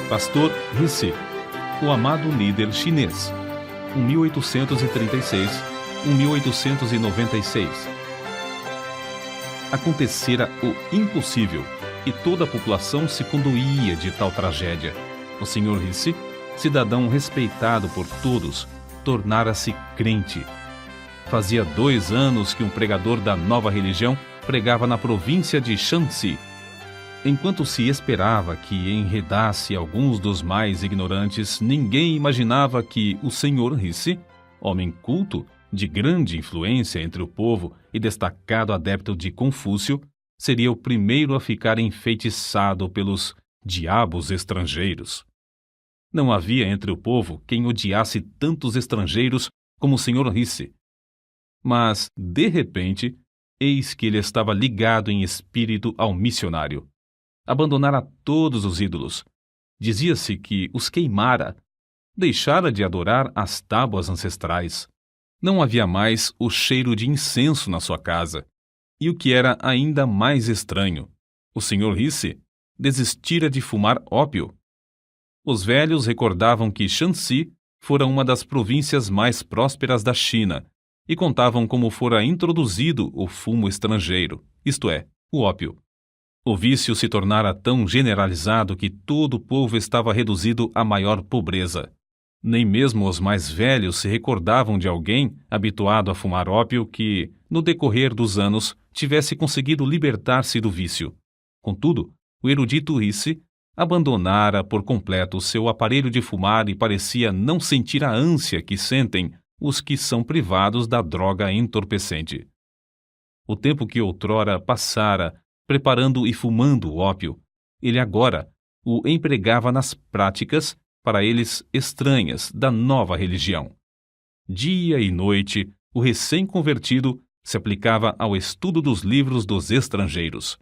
Pastor Rissy, o amado líder chinês, 1836-1896. Acontecera o impossível, e toda a população se condoía de tal tragédia. O Sr. Rissy, cidadão respeitado por todos, tornara-se crente. Fazia 2 anos que um pregador da nova religião pregava na província de Shanxi. Enquanto se esperava que enredasse alguns dos mais ignorantes, ninguém imaginava que o Sr. Rissy, homem culto, de grande influência entre o povo e destacado adepto de Confúcio, seria o primeiro a ficar enfeitiçado pelos diabos estrangeiros. Não havia entre o povo quem odiasse tantos estrangeiros como o Sr. Rissy. Mas, de repente, eis que ele estava ligado em espírito ao missionário. Abandonara todos os ídolos. Dizia-se que os queimara. Deixara de adorar as tábuas ancestrais. Não havia mais o cheiro de incenso na sua casa. E o que era ainda mais estranho, o Sr. Rissy desistira de fumar ópio. Os velhos recordavam que Shanxi fora uma das províncias mais prósperas da China e contavam como fora introduzido o fumo estrangeiro, isto é, o ópio. O vício se tornara tão generalizado que todo o povo estava reduzido à maior pobreza. Nem mesmo os mais velhos se recordavam de alguém habituado a fumar ópio que, no decorrer dos anos, tivesse conseguido libertar-se do vício. Contudo, o erudito Rissy abandonara por completo seu aparelho de fumar e parecia não sentir a ânsia que sentem os que são privados da droga entorpecente. O tempo que outrora passara preparando e fumando o ópio, ele agora o empregava nas práticas, para eles estranhas, da nova religião. Dia e noite, o recém-convertido se aplicava ao estudo dos livros dos estrangeiros.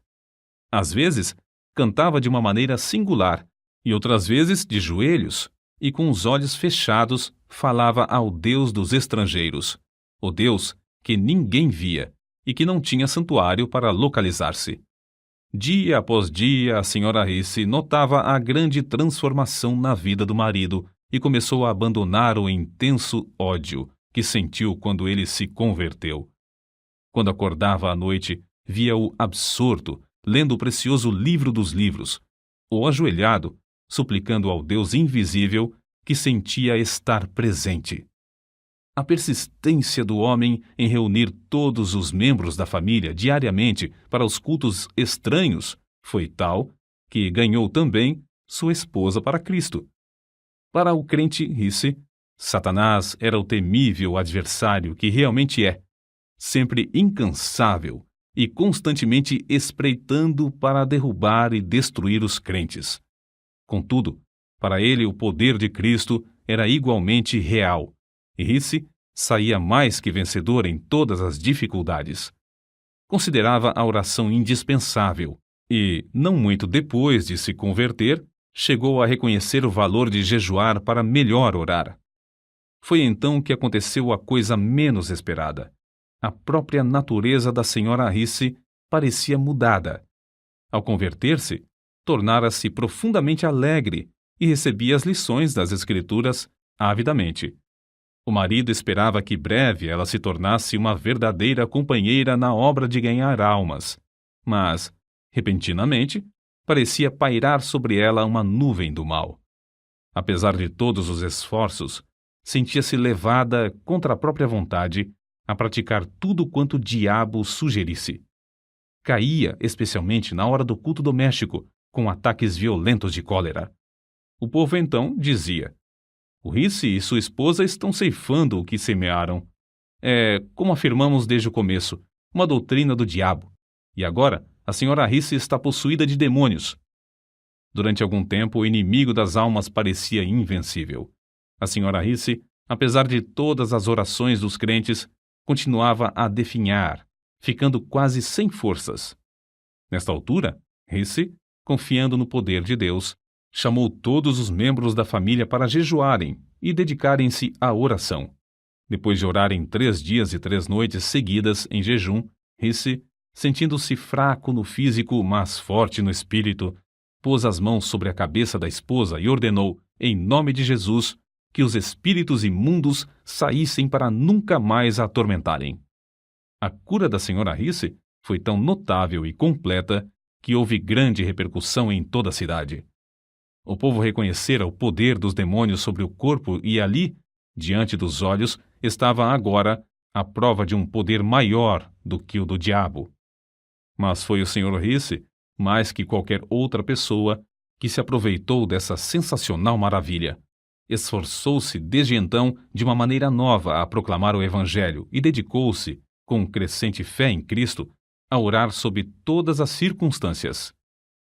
Às vezes, cantava de uma maneira singular, e outras vezes de joelhos, e com os olhos fechados falava ao Deus dos estrangeiros, o Deus que ninguém via e que não tinha santuário para localizar-se. Dia após dia, a Sra. Rissy notava a grande transformação na vida do marido e começou a abandonar o intenso ódio que sentiu quando ele se converteu. Quando acordava à noite, via-o absorto, lendo o precioso livro dos livros, ou ajoelhado, suplicando ao Deus invisível que sentia estar presente. A persistência do homem em reunir todos os membros da família diariamente para os cultos estranhos foi tal que ganhou também sua esposa para Cristo. Para o crente Rissy, Satanás era o temível adversário que realmente é, sempre incansável e constantemente espreitando para derrubar e destruir os crentes. Contudo, para ele o poder de Cristo era igualmente real, e Rissy saía mais que vencedor em todas as dificuldades. Considerava a oração indispensável e, não muito depois de se converter, chegou a reconhecer o valor de jejuar para melhor orar. Foi então que aconteceu a coisa menos esperada. A própria natureza da Sra. Rissy parecia mudada. Ao converter-se, tornara-se profundamente alegre e recebia as lições das Escrituras avidamente. O marido esperava que breve ela se tornasse uma verdadeira companheira na obra de ganhar almas, mas, repentinamente, parecia pairar sobre ela uma nuvem do mal. Apesar de todos os esforços, sentia-se levada, contra a própria vontade, a praticar tudo quanto o diabo sugerisse. Caía, especialmente na hora do culto doméstico, com ataques violentos de cólera. O povo então dizia: o Rissy e sua esposa estão ceifando o que semearam. É, como afirmamos desde o começo, uma doutrina do diabo. E agora, a Sra. Rissy está possuída de demônios. Durante algum tempo, o inimigo das almas parecia invencível. A Sra. Rissy, apesar de todas as orações dos crentes, continuava a definhar, ficando quase sem forças. Nesta altura, Rissy, confiando no poder de Deus, chamou todos os membros da família para jejuarem e dedicarem-se à oração. Depois de orarem 3 dias e 3 noites seguidas em jejum, Rissy, sentindo-se fraco no físico, mas forte no espírito, pôs as mãos sobre a cabeça da esposa e ordenou, em nome de Jesus, que os espíritos imundos saíssem para nunca mais a atormentarem. A cura da senhora Risse foi tão notável e completa que houve grande repercussão em toda a cidade. O povo reconhecera o poder dos demônios sobre o corpo e ali, diante dos olhos, estava agora a prova de um poder maior do que o do diabo. Mas foi o senhor Risse, mais que qualquer outra pessoa, que se aproveitou dessa sensacional maravilha. Esforçou-se desde então de uma maneira nova a proclamar o Evangelho e dedicou-se, com crescente fé em Cristo, a orar sob todas as circunstâncias.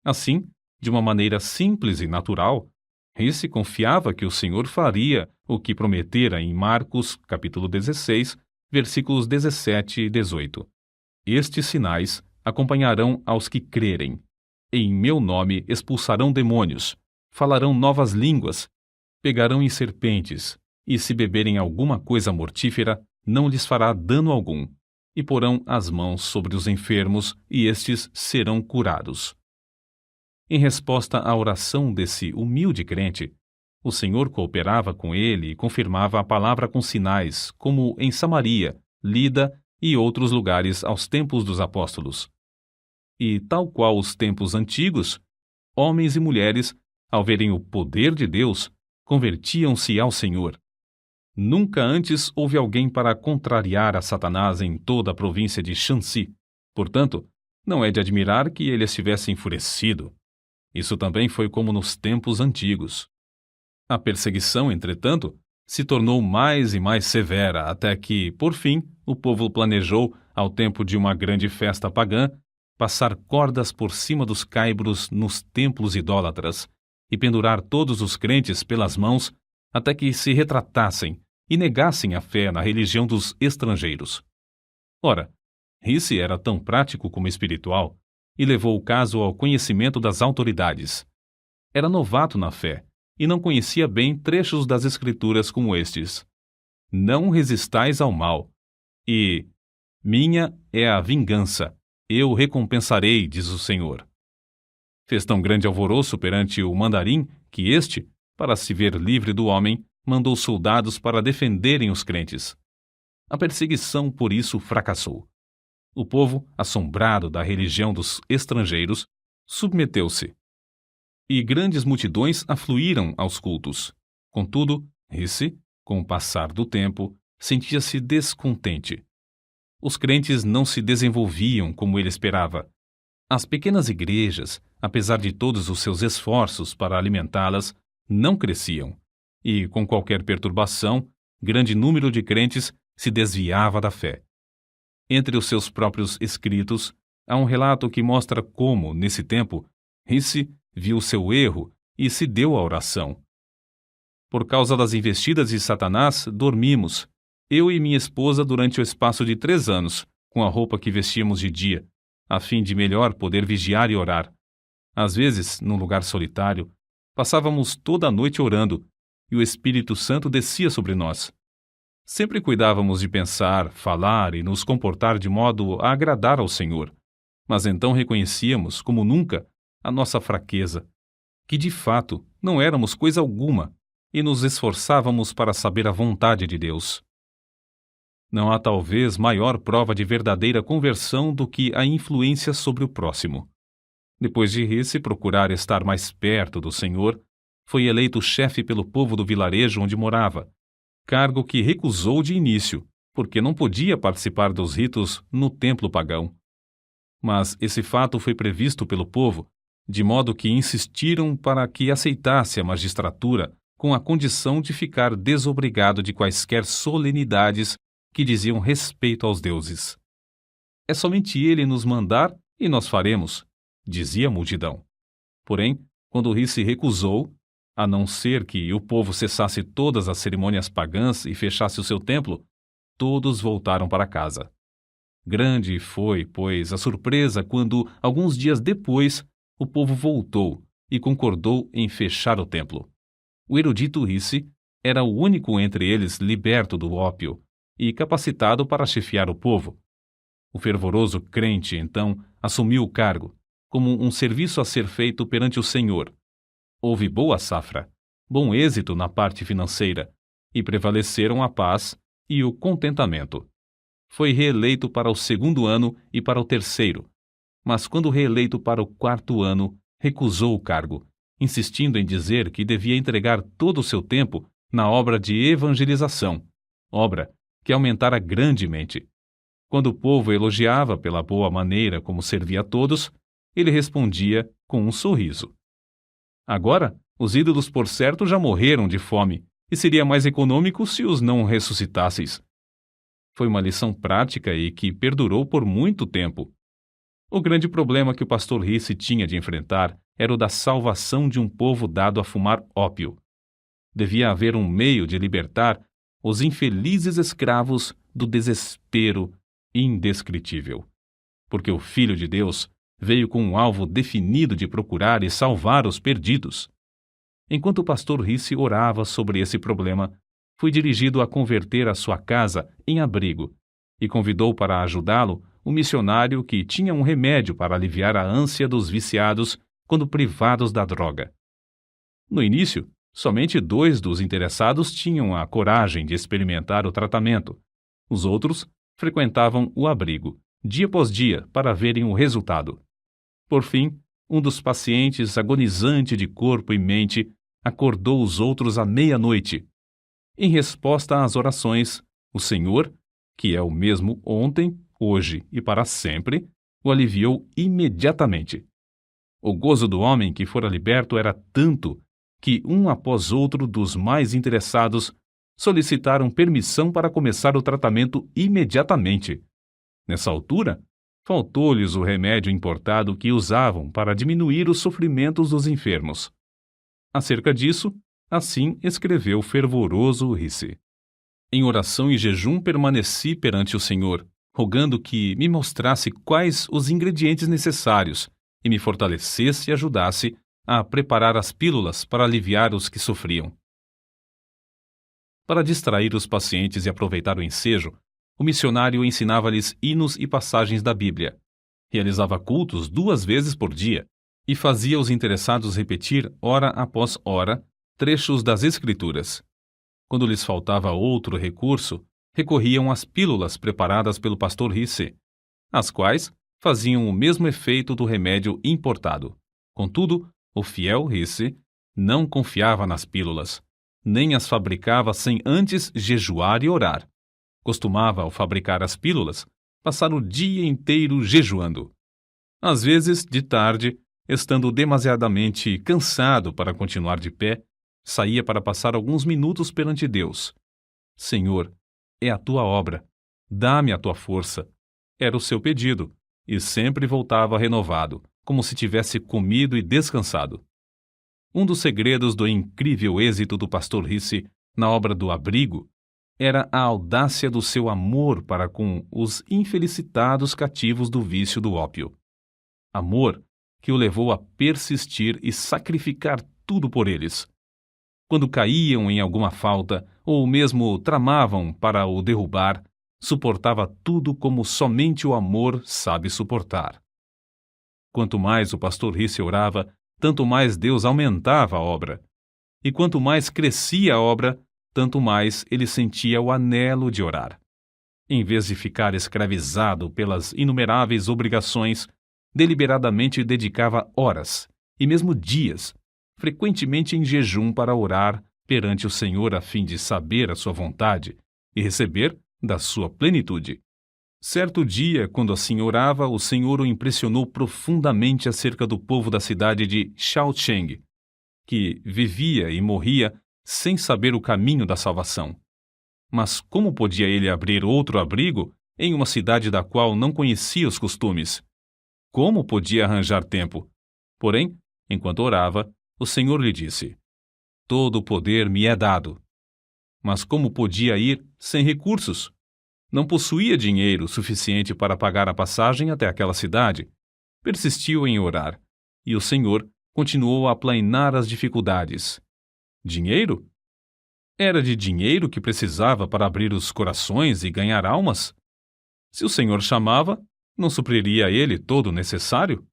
Assim, de uma maneira simples e natural, Risse confiava que o Senhor faria o que prometera em Marcos, capítulo 16, versículos 17 e 18. Estes sinais acompanharão aos que crerem. Em meu nome expulsarão demônios, falarão novas línguas, pegarão em serpentes, e se beberem alguma coisa mortífera, não lhes fará dano algum, e porão as mãos sobre os enfermos, e estes serão curados. Em resposta à oração desse humilde crente, o Senhor cooperava com ele e confirmava a palavra com sinais, como em Samaria, Lida e outros lugares aos tempos dos apóstolos. E, tal qual os tempos antigos, homens e mulheres, ao verem o poder de Deus, convertiam-se ao Senhor. Nunca antes houve alguém para contrariar a Satanás em toda a província de Shanxi. Portanto, não é de admirar que ele estivesse enfurecido. Isso também foi como nos tempos antigos. A perseguição, entretanto, se tornou mais e mais severa, até que, por fim, o povo planejou, ao tempo de uma grande festa pagã, passar cordas por cima dos caibros nos templos idólatras e pendurar todos os crentes pelas mãos até que se retratassem e negassem a fé na religião dos estrangeiros. Ora, Risse era tão prático como espiritual e levou o caso ao conhecimento das autoridades. Era novato na fé e não conhecia bem trechos das Escrituras como estes: Não resistais ao mal, e minha é a vingança, eu recompensarei, diz o Senhor. Fez tão grande alvoroço perante o mandarim que este, para se ver livre do homem, mandou soldados para defenderem os crentes. A perseguição, por isso, fracassou. O povo, assombrado da religião dos estrangeiros, submeteu-se. E grandes multidões afluíram aos cultos. Contudo, Risse, com o passar do tempo, sentia-se descontente. Os crentes não se desenvolviam como ele esperava. As pequenas igrejas, apesar de todos os seus esforços para alimentá-las, não cresciam. E, com qualquer perturbação, grande número de crentes se desviava da fé. Entre os seus próprios escritos, há um relato que mostra como, nesse tempo, Risse viu seu erro e se deu à oração. Por causa das investidas de Satanás, dormimos, eu e minha esposa, durante o espaço de 3 anos, com a roupa que vestíamos de dia, a fim de melhor poder vigiar e orar. Às vezes, num lugar solitário, passávamos toda a noite orando, e o Espírito Santo descia sobre nós. Sempre cuidávamos de pensar, falar e nos comportar de modo a agradar ao Senhor, mas então reconhecíamos, como nunca, a nossa fraqueza, que de fato não éramos coisa alguma, e nos esforçávamos para saber a vontade de Deus. Não há talvez maior prova de verdadeira conversão do que a influência sobre o próximo. Depois de Risse procurar estar mais perto do Senhor, foi eleito chefe pelo povo do vilarejo onde morava, cargo que recusou de início, porque não podia participar dos ritos no templo pagão. Mas esse fato foi previsto pelo povo, de modo que insistiram para que aceitasse a magistratura com a condição de ficar desobrigado de quaisquer solenidades que diziam respeito aos deuses. É somente ele nos mandar e nós faremos, dizia a multidão. Porém, quando Risse recusou, a não ser que o povo cessasse todas as cerimônias pagãs e fechasse o seu templo, todos voltaram para casa. Grande foi, pois, a surpresa quando, alguns dias depois, o povo voltou e concordou em fechar o templo. O erudito Risse era o único entre eles liberto do ópio e capacitado para chefiar o povo. O fervoroso crente, então, assumiu o cargo, como um serviço a ser feito perante o Senhor. Houve boa safra, bom êxito na parte financeira, e prevaleceram a paz e o contentamento. Foi reeleito para o 2º ano e para o 3º, mas quando reeleito para o 4º ano, recusou o cargo, insistindo em dizer que devia entregar todo o seu tempo na obra de evangelização, obra que aumentara grandemente. Quando o povo elogiava pela boa maneira como servia a todos, ele respondia com um sorriso. Agora, os ídolos por certo já morreram de fome, e seria mais econômico se os não ressuscitasseis. Foi uma lição prática e que perdurou por muito tempo. O grande problema que o pastor Risse tinha de enfrentar era o da salvação de um povo dado a fumar ópio. Devia haver um meio de libertar os infelizes escravos do desespero indescritível. Porque o Filho de Deus veio com um alvo definido de procurar e salvar os perdidos. Enquanto o pastor Risse orava sobre esse problema, foi dirigido a converter a sua casa em abrigo e convidou para ajudá-lo um missionário que tinha um remédio para aliviar a ânsia dos viciados quando privados da droga. No início, somente 2 dos interessados tinham a coragem de experimentar o tratamento. Os outros frequentavam o abrigo, dia após dia, para verem o resultado. Por fim, um dos pacientes, agonizante de corpo e mente, acordou os outros à meia-noite. Em resposta às orações, o Senhor, que é o mesmo ontem, hoje e para sempre, o aliviou imediatamente. O gozo do homem que fora liberto era tanto que um após outro dos mais interessados solicitaram permissão para começar o tratamento imediatamente. Nessa altura, faltou-lhes o remédio importado que usavam para diminuir os sofrimentos dos enfermos. Acerca disso, assim escreveu fervoroso Risse. Em oração e jejum permaneci perante o Senhor, rogando que me mostrasse quais os ingredientes necessários e me fortalecesse e ajudasse a preparar as pílulas para aliviar os que sofriam. Para distrair os pacientes e aproveitar o ensejo, o missionário ensinava-lhes hinos e passagens da Bíblia. Realizava cultos 2 vezes por dia e fazia os interessados repetir, hora após hora, trechos das Escrituras. Quando lhes faltava outro recurso, recorriam às pílulas preparadas pelo pastor Risse, as quais faziam o mesmo efeito do remédio importado. Contudo, o fiel Risse não confiava nas pílulas, nem as fabricava sem antes jejuar e orar. Costumava, ao fabricar as pílulas, passar o dia inteiro jejuando. Às vezes, de tarde, estando demasiadamente cansado para continuar de pé, saía para passar alguns minutos perante Deus. Senhor, é a tua obra, dá-me a tua força. Era o seu pedido, e sempre voltava renovado, como se tivesse comido e descansado. Um dos segredos do incrível êxito do pastor Risse na obra do abrigo era a audácia do seu amor para com os infelicitados cativos do vício do ópio. Amor que o levou a persistir e sacrificar tudo por eles. Quando caíam em alguma falta, ou mesmo tramavam para o derrubar, suportava tudo como somente o amor sabe suportar. Quanto mais o pastor Risse orava, tanto mais Deus aumentava a obra. E quanto mais crescia a obra, tanto mais ele sentia o anelo de orar. Em vez de ficar escravizado pelas inumeráveis obrigações, deliberadamente dedicava horas, e mesmo dias, frequentemente em jejum para orar perante o Senhor a fim de saber a sua vontade e receber da sua plenitude. Certo dia, quando assim orava, o Senhor o impressionou profundamente acerca do povo da cidade de Shaocheng, que vivia e morria sem saber o caminho da salvação. Mas como podia ele abrir outro abrigo em uma cidade da qual não conhecia os costumes? Como podia arranjar tempo? Porém, enquanto orava, o Senhor lhe disse: todo o poder me é dado. Mas como podia ir sem recursos? Não possuía dinheiro suficiente para pagar a passagem até aquela cidade. Persistiu em orar, e o Senhor continuou a aplainar as dificuldades. Dinheiro? Era de dinheiro que precisava para abrir os corações e ganhar almas? Se o Senhor chamava, não supriria a ele todo o necessário?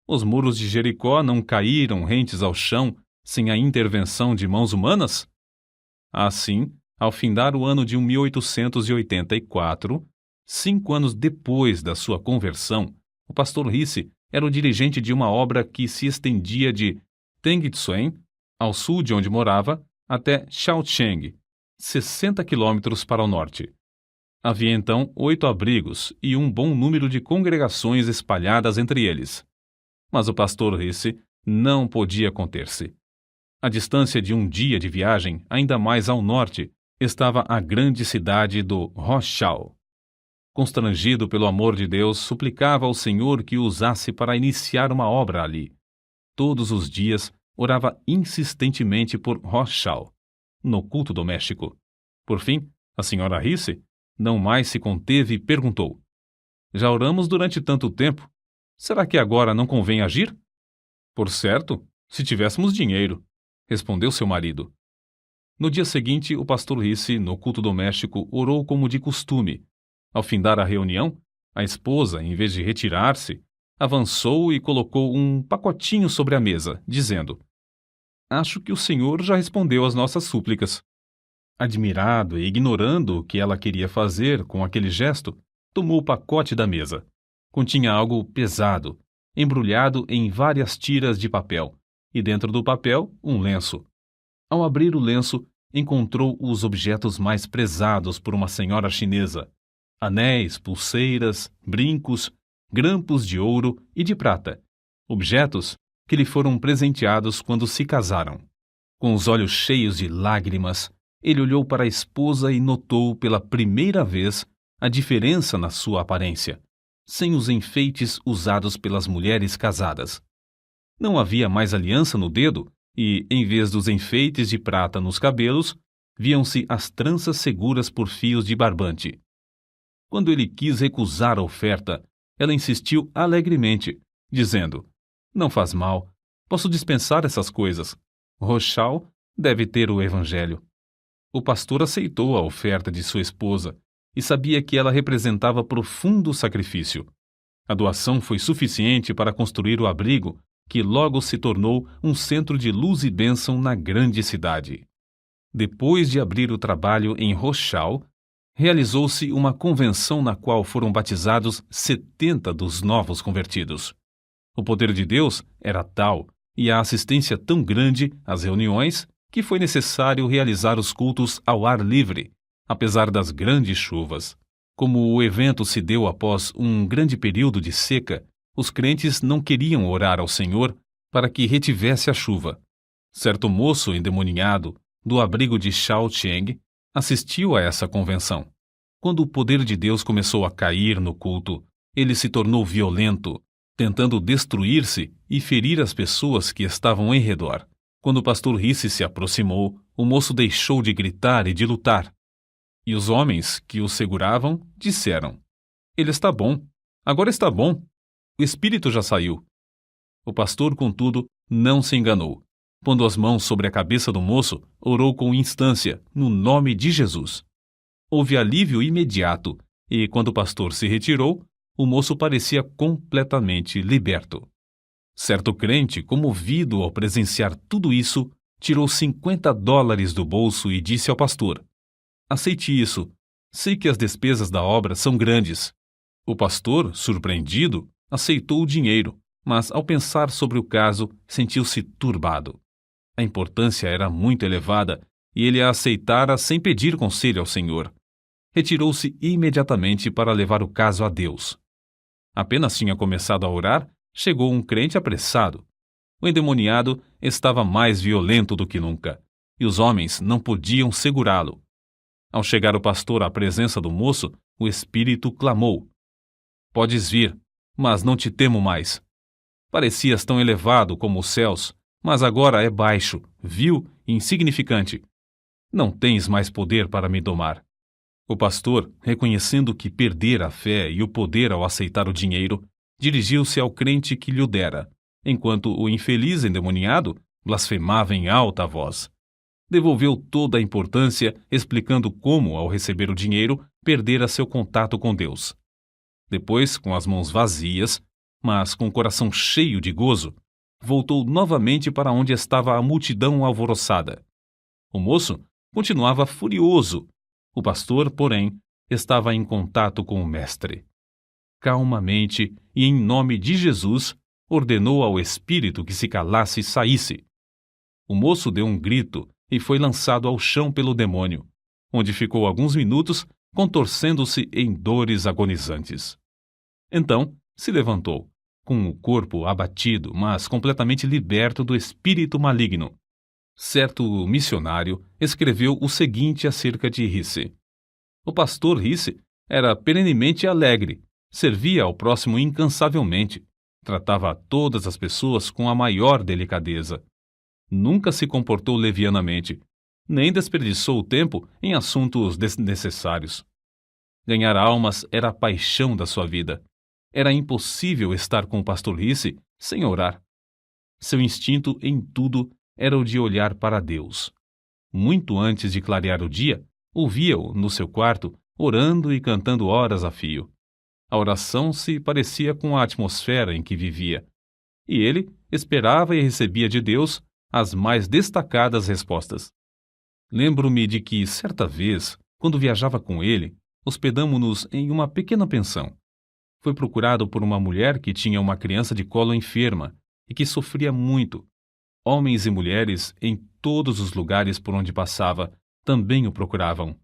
Os muros de Jericó não caíram rentes ao chão sem a intervenção de mãos humanas? Assim, ao findar o ano de 1884, 5 anos depois da sua conversão, o pastor Risse era o dirigente de uma obra que se estendia de Tengitsuen, ao sul de onde morava, até Shaocheng, 60 quilômetros para o norte. Havia então 8 abrigos e um bom número de congregações espalhadas entre eles. Mas o pastor Risse não podia conter-se. À distância de um dia de viagem, ainda mais ao norte, estava a grande cidade do Rochal. Constrangido pelo amor de Deus, suplicava ao Senhor que o usasse para iniciar uma obra ali. Todos os dias, orava insistentemente por Rochal, no culto doméstico. Por fim, a senhora Risse não mais se conteve e perguntou: Já oramos durante tanto tempo. Será que agora não convém agir? Por certo, se tivéssemos dinheiro, respondeu seu marido. No dia seguinte, o pastor Risse, no culto doméstico, orou como de costume. Ao findar a reunião, a esposa, em vez de retirar-se, avançou e colocou um pacotinho sobre a mesa, dizendo: Acho que o Senhor já respondeu às nossas súplicas. Admirado e ignorando o que ela queria fazer com aquele gesto, tomou o pacote da mesa. Continha algo pesado, embrulhado em várias tiras de papel, e dentro do papel, um lenço. Ao abrir o lenço, encontrou os objetos mais prezados por uma senhora chinesa: anéis, pulseiras, brincos, grampos de ouro e de prata, objetos que lhe foram presenteados quando se casaram. Com os olhos cheios de lágrimas, ele olhou para a esposa e notou pela primeira vez a diferença na sua aparência, sem os enfeites usados pelas mulheres casadas. Não havia mais aliança no dedo e, em vez dos enfeites de prata nos cabelos, viam-se as tranças seguras por fios de barbante. Quando ele quis recusar a oferta, ela insistiu alegremente, dizendo: Não faz mal, posso dispensar essas coisas. Rochal deve ter o evangelho. O pastor aceitou a oferta de sua esposa e sabia que ela representava profundo sacrifício. A doação foi suficiente para construir o abrigo, que logo se tornou um centro de luz e bênção na grande cidade. Depois de abrir o trabalho em Rochal, realizou-se uma convenção na qual foram batizados 70 dos novos convertidos. O poder de Deus era tal e a assistência tão grande às reuniões que foi necessário realizar os cultos ao ar livre, apesar das grandes chuvas. Como o evento se deu após um grande período de seca, os crentes não queriam orar ao Senhor para que retivesse a chuva. Certo moço endemoniado, do abrigo de Shaocheng, assistiu a essa convenção. Quando o poder de Deus começou a cair no culto, ele se tornou violento, tentando destruir-se e ferir as pessoas que estavam em redor. Quando o pastor Risse se aproximou, o moço deixou de gritar e de lutar. E os homens que o seguravam disseram: Ele está bom, agora está bom. O espírito já saiu. O pastor, contudo, não se enganou. Pondo as mãos sobre a cabeça do moço, orou com instância, no nome de Jesus. Houve alívio imediato, e quando o pastor se retirou, o moço parecia completamente liberto. Certo crente, comovido ao presenciar tudo isso, tirou $50 do bolso e disse ao pastor: Aceite isso. Sei que as despesas da obra são grandes. O pastor, surpreendido, aceitou o dinheiro, mas ao pensar sobre o caso, sentiu-se turbado. A importância era muito elevada e ele a aceitara sem pedir conselho ao Senhor. Retirou-se imediatamente para levar o caso a Deus. Apenas tinha começado a orar, chegou um crente apressado. O endemoniado estava mais violento do que nunca, e os homens não podiam segurá-lo. Ao chegar o pastor à presença do moço, o espírito clamou: Podes vir, mas não te temo mais. Parecias tão elevado como os céus, mas agora é baixo, vil e insignificante. Não tens mais poder para me domar. O pastor, reconhecendo que perdera a fé e o poder ao aceitar o dinheiro, dirigiu-se ao crente que lhe o dera, enquanto o infeliz endemoniado blasfemava em alta voz. Devolveu toda a importância, explicando como, ao receber o dinheiro, perdera seu contato com Deus. Depois, com as mãos vazias, mas com o coração cheio de gozo, voltou novamente para onde estava a multidão alvoroçada. O moço continuava furioso. O pastor, porém, estava em contato com o mestre. Calmamente e em nome de Jesus, ordenou ao espírito que se calasse e saísse. O moço deu um grito e foi lançado ao chão pelo demônio, onde ficou alguns minutos contorcendo-se em dores agonizantes. Então se levantou, com o corpo abatido, mas completamente liberto do espírito maligno. Certo missionário escreveu o seguinte acerca de Risse: o pastor Risse era perenemente alegre, servia ao próximo incansavelmente, tratava a todas as pessoas com a maior delicadeza. Nunca se comportou levianamente, nem desperdiçou o tempo em assuntos desnecessários. Ganhar almas era a paixão da sua vida. Era impossível estar com o pastor Risse sem orar. Seu instinto em tudo era o de olhar para Deus. Muito antes de clarear o dia, ouvia-o no seu quarto, orando e cantando horas a fio. A oração se parecia com a atmosfera em que vivia, e ele esperava e recebia de Deus as mais destacadas respostas. Lembro-me de que, certa vez, quando viajava com ele, hospedamo-nos em uma pequena pensão. Foi procurado por uma mulher que tinha uma criança de colo enferma e que sofria muito. Homens e mulheres, em todos os lugares por onde passava, também o procuravam.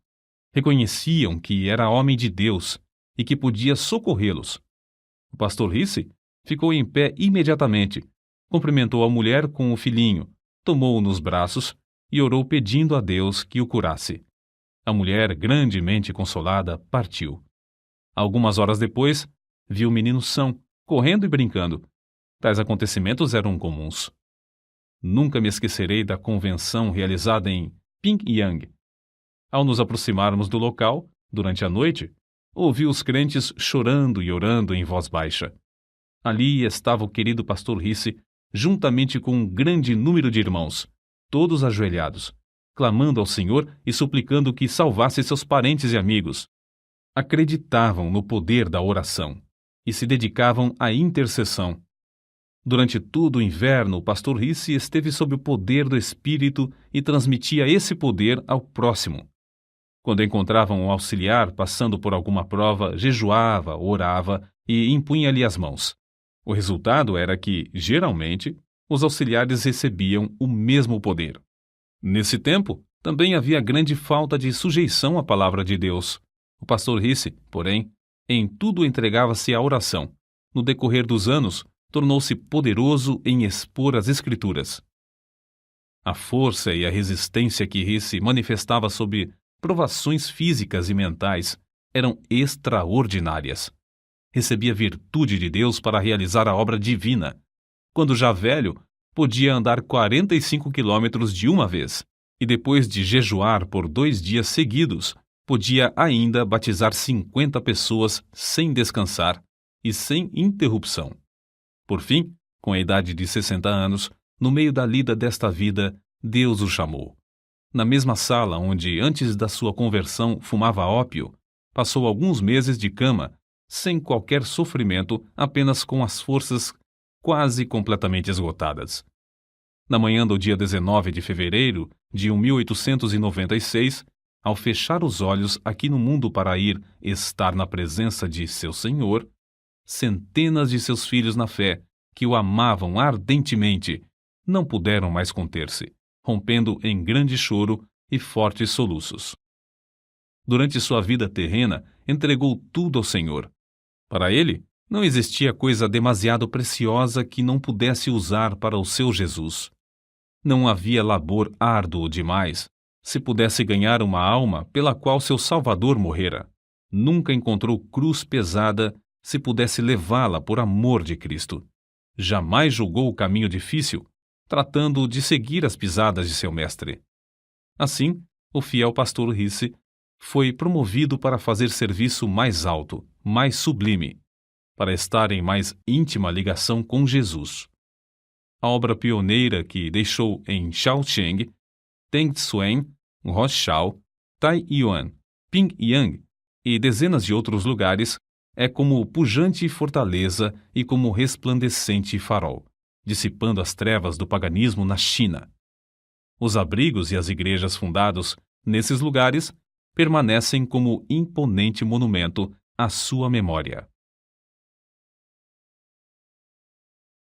Reconheciam que era homem de Deus e que podia socorrê-los. O pastor Risse ficou em pé imediatamente, cumprimentou a mulher com o filhinho, tomou-o nos braços e orou pedindo a Deus que o curasse. A mulher, grandemente consolada, partiu. Algumas horas depois, viu o menino são, correndo e brincando. Tais acontecimentos eram comuns. Nunca me esquecerei da convenção realizada em Pyongyang. Ao nos aproximarmos do local, durante a noite, ouvi os crentes chorando e orando em voz baixa. Ali estava o querido pastor Risse, juntamente com um grande número de irmãos, todos ajoelhados, clamando ao Senhor e suplicando que salvasse seus parentes e amigos. Acreditavam no poder da oração e se dedicavam à intercessão. Durante todo o inverno, o pastor Risse esteve sob o poder do Espírito e transmitia esse poder ao próximo. Quando encontravam um auxiliar passando por alguma prova, jejuava, orava e impunha-lhe as mãos. O resultado era que, geralmente, os auxiliares recebiam o mesmo poder. Nesse tempo, também havia grande falta de sujeição à palavra de Deus. O pastor Risse, porém, em tudo entregava-se à oração. No decorrer dos anos, tornou-se poderoso em expor as Escrituras. A força e a resistência que Risse manifestava sob provações físicas e mentais eram extraordinárias. Recebia virtude de Deus para realizar a obra divina. Quando já velho, podia andar 45 quilômetros de uma vez, e depois de jejuar por 2 dias seguidos, podia ainda batizar 50 pessoas sem descansar e sem interrupção. Por fim, com a idade de 60 anos, no meio da lida desta vida, Deus o chamou. Na mesma sala onde, antes da sua conversão, fumava ópio, passou alguns meses de cama, sem qualquer sofrimento, apenas com as forças quase completamente esgotadas. Na manhã do dia 19 de fevereiro de 1896, ao fechar os olhos aqui no mundo para ir estar na presença de seu Senhor, centenas de seus filhos na fé, que o amavam ardentemente, não puderam mais conter-se, rompendo em grande choro e fortes soluços. Durante sua vida terrena, entregou tudo ao Senhor. Para ele, não existia coisa demasiado preciosa que não pudesse usar para o seu Jesus. Não havia labor árduo demais, se pudesse ganhar uma alma pela qual seu Salvador morrera. Nunca encontrou cruz pesada, se pudesse levá-la por amor de Cristo. Jamais julgou o caminho difícil, tratando de seguir as pisadas de seu mestre. Assim, o fiel pastor Risse foi promovido para fazer serviço mais alto, mais sublime, para estar em mais íntima ligação com Jesus. A obra pioneira que deixou em Shaoxing, Tengsuen, Roshao, Taiyuan, Pyongyang e dezenas de outros lugares é como pujante fortaleza e como resplandecente farol, dissipando as trevas do paganismo na China. Os abrigos e as igrejas fundados nesses lugares permanecem como imponente monumento à sua memória.